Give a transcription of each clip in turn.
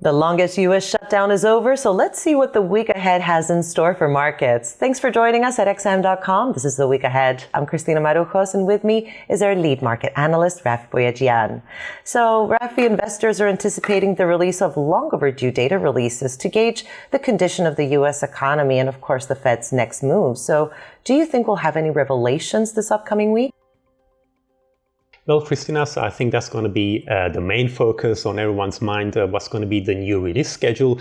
The longest U.S. shutdown is over, so let's see what the week ahead has in store for markets. Thanks for joining us at XM.com. This is The Week Ahead. I'm Cristina Marujos, and with me is our lead market analyst, Rafi Boyajian. So, Rafi, investors are anticipating the release of long overdue data releases to gauge the condition of the U.S. economy and, of course, the Fed's next move. So, do you think we'll have any revelations this upcoming week? Well, Christina, so I think that's going to be the main focus on everyone's mind, what's going to be the new release schedule,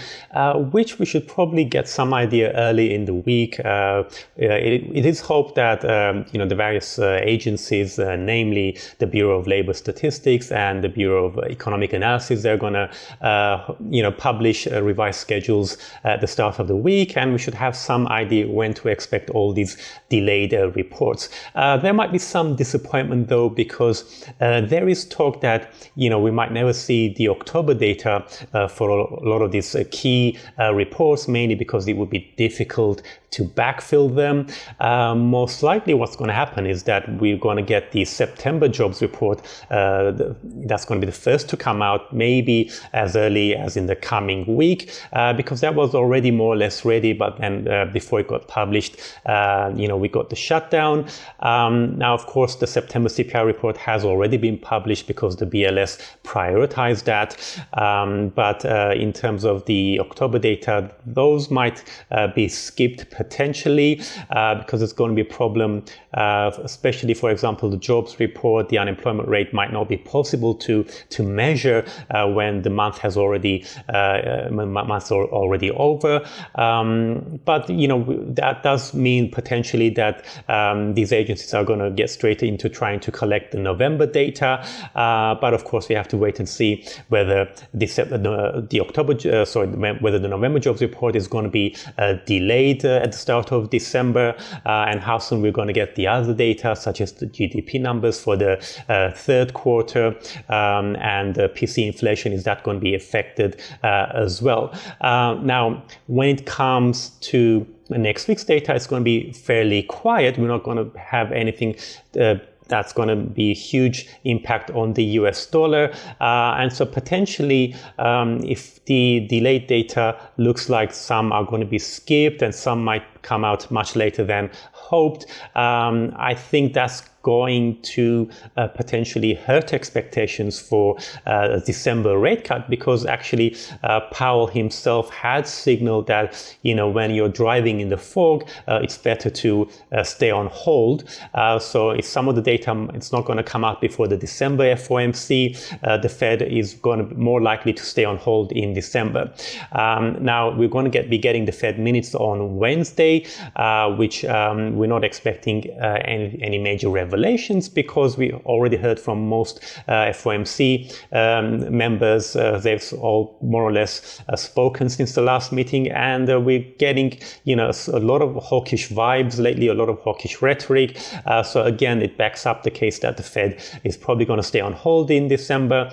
which we should probably get some idea early in the week. It is hoped that the various agencies, namely the Bureau of Labor Statistics and the Bureau of Economic Analysis, they're going to publish revised schedules at the start of the week, and we should have some idea when to expect all these delayed reports. There might be some disappointment though, because there is talk that we might never see the October data for a lot of these key reports, mainly because it would be difficult to backfill them. Most likely what's going to happen is that we're going to get the September jobs report. That's going to be the first to come out, maybe as early as in the coming week, because that was already more or less ready, but then before it got published, we got the shutdown. Now, of course, the September CPI report has already been published because the BLS prioritized that. But in terms of the October data, those might be skipped potentially because it's going to be a problem, especially, for example, the jobs report. The unemployment rate might not be possible to measure when the month has already over. But that does mean potentially that these agencies are going to get straight into trying to collect the November data. But of course, we have to wait and see whether whether the November jobs report is going to be delayed at the start of December, and how soon we're going to get the other data, such as the GDP numbers for the third quarter, and the PC inflation, is that going to be affected as well. Now, when it comes to next week's data, it's going to be fairly quiet. We're not going to have anything that's going to be a huge impact on the US dollar. And so potentially, if the delayed data looks like some are going to be skipped and some might come out much later than hoped, I think that's going to potentially hurt expectations for a December rate cut, because actually Powell himself had signaled that when you're driving in the fog, it's better to stay on hold. So if some of the data it's not going to come out before the December FOMC, the Fed is going to be more likely to stay on hold in December. Now we're going to be getting the Fed minutes on Wednesday, which we're not expecting any major revelations, because we already heard from most FOMC members. They've all more or less spoken since the last meeting, and we're getting a lot of hawkish vibes lately, a lot of hawkish rhetoric. So again, it backs up the case that the Fed is probably going to stay on hold in December.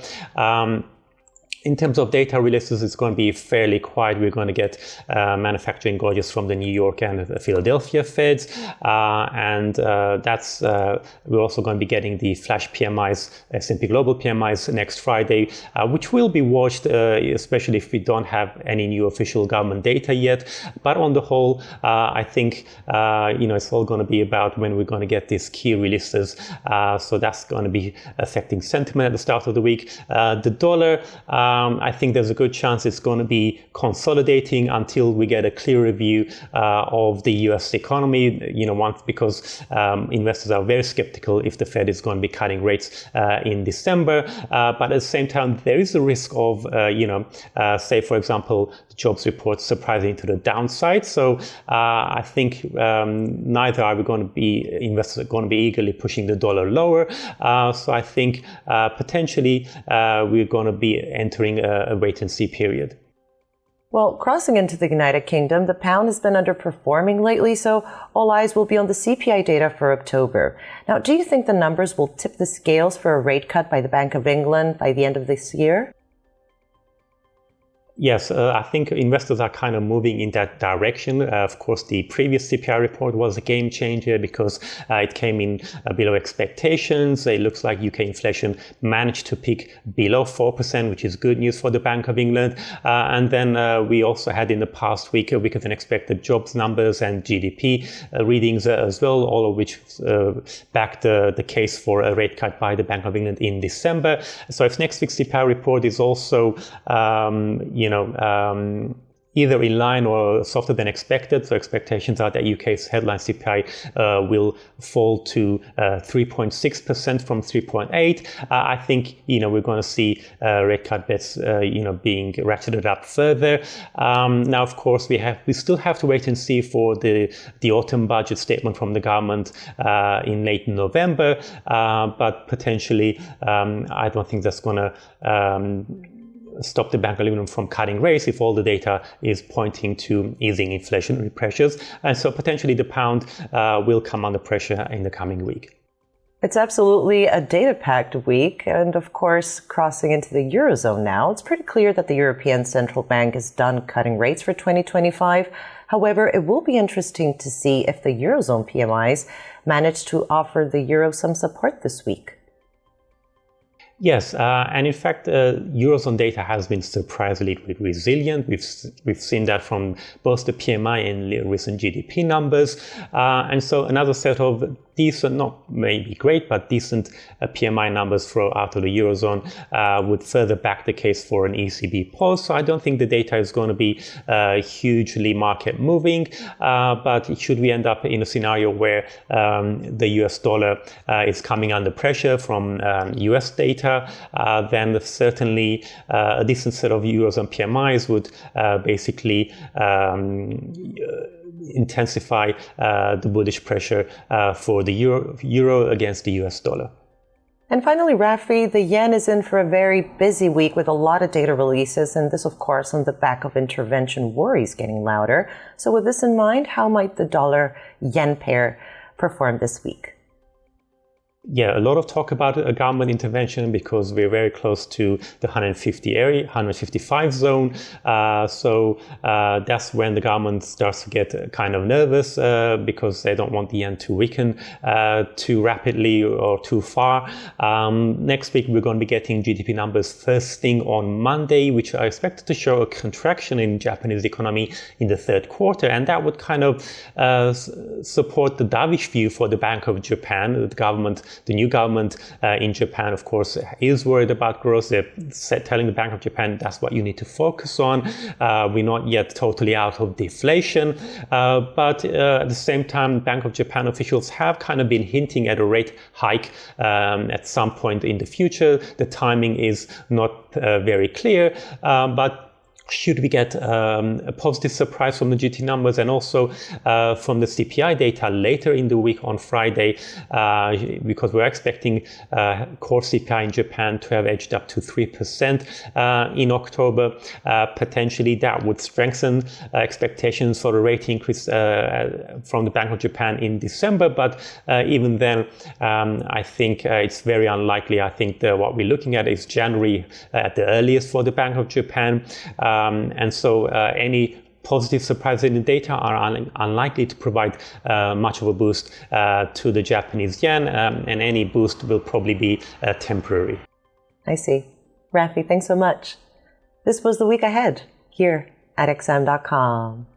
In terms of data releases, it's going to be fairly quiet. We're going to get manufacturing gauges from the New York and the Philadelphia Feds, and we're also going to be getting the flash PMIs, S&P Global PMIs next Friday, which will be watched, especially if we don't have any new official government data yet. But on the whole, I think it's all going to be about when we're going to get these key releases. So that's going to be affecting sentiment at the start of the week. The dollar, I think there's a good chance it's going to be consolidating until we get a clearer view of the US economy, because investors are very skeptical if the Fed is going to be cutting rates in December. But at the same time, there is a risk of, say, for example, the jobs report surprising to the downside. So I think neither are investors are going to be eagerly pushing the dollar lower. So I think potentially we're going to be entering a wait-and-see period. Well, crossing into the United Kingdom, the pound has been underperforming lately, so all eyes will be on the CPI data for October. Now, do you think the numbers will tip the scales for a rate cut by the Bank of England by the end of this year? Yes, I think investors are kind of moving in that direction. Of course, the previous CPI report was a game changer because it came in below expectations. It looks like UK inflation managed to peak below 4%, which is good news for the Bank of England. And then we also had in the past week weaker than expected jobs numbers and GDP readings as well, all of which backed the case for a rate cut by the Bank of England in December. So if next week's CPI report is also either in line or softer than expected. So expectations are that UK's headline CPI will fall to 3.6% from 3.8. I think, we're going to see rate cut bets, being ratcheted up further. Now, of course, we still have to wait and see for the autumn budget statement from the government in late November. But potentially, I don't think that's going to stop the Bank of England from cutting rates if all the data is pointing to easing inflationary pressures. And so potentially the pound will come under pressure in the coming week. It's absolutely a data-packed week. And of course, crossing into the Eurozone now, it's pretty clear that the European Central Bank is done cutting rates for 2025. However, it will be interesting to see if the Eurozone PMIs manage to offer the euro some support this week. Yes, and in fact, Eurozone data has been surprisingly resilient. We've seen that from both the PMI and recent GDP numbers. And so another set of decent, not maybe great, but decent PMI numbers out of the Eurozone would further back the case for an ECB pause. So I don't think the data is going to be hugely market moving. But should we end up in a scenario where the US dollar is coming under pressure from US data, then certainly a decent set of Eurozone PMIs would basically intensify the bullish pressure for the euro against the US dollar. And finally, Rafi, the yen is in for a very busy week with a lot of data releases, and this, of course, on the back of intervention worries getting louder. So with this in mind, how might the dollar-yen pair perform this week? Yeah, a lot of talk about a government intervention because we're very close to the 150 area, 155 zone. So that's when the government starts to get kind of nervous because they don't want the yen to weaken too rapidly or too far. Next week, we're going to be getting GDP numbers first thing on Monday, which are expected to show a contraction in Japanese economy in the third quarter. And that would kind of support the dovish view for the Bank of Japan. The new government in Japan, of course, is worried about growth. They're telling the Bank of Japan that's what you need to focus on. We're not yet totally out of deflation. But at the same time, Bank of Japan officials have kind of been hinting at a rate hike at some point in the future. The timing is not very clear, but should we get a positive surprise from the GDP numbers and also from the CPI data later in the week on Friday, because we're expecting core CPI in Japan to have edged up to 3% in October. Potentially that would strengthen expectations for a rate increase from the Bank of Japan in December. But even then, I think it's very unlikely. I think what we're looking at is January at the earliest for the Bank of Japan. And so any positive surprises in the data are unlikely to provide much of a boost to the Japanese yen, and any boost will probably be temporary. I see. Rafi, thanks so much. This was The Week Ahead here at XM.com.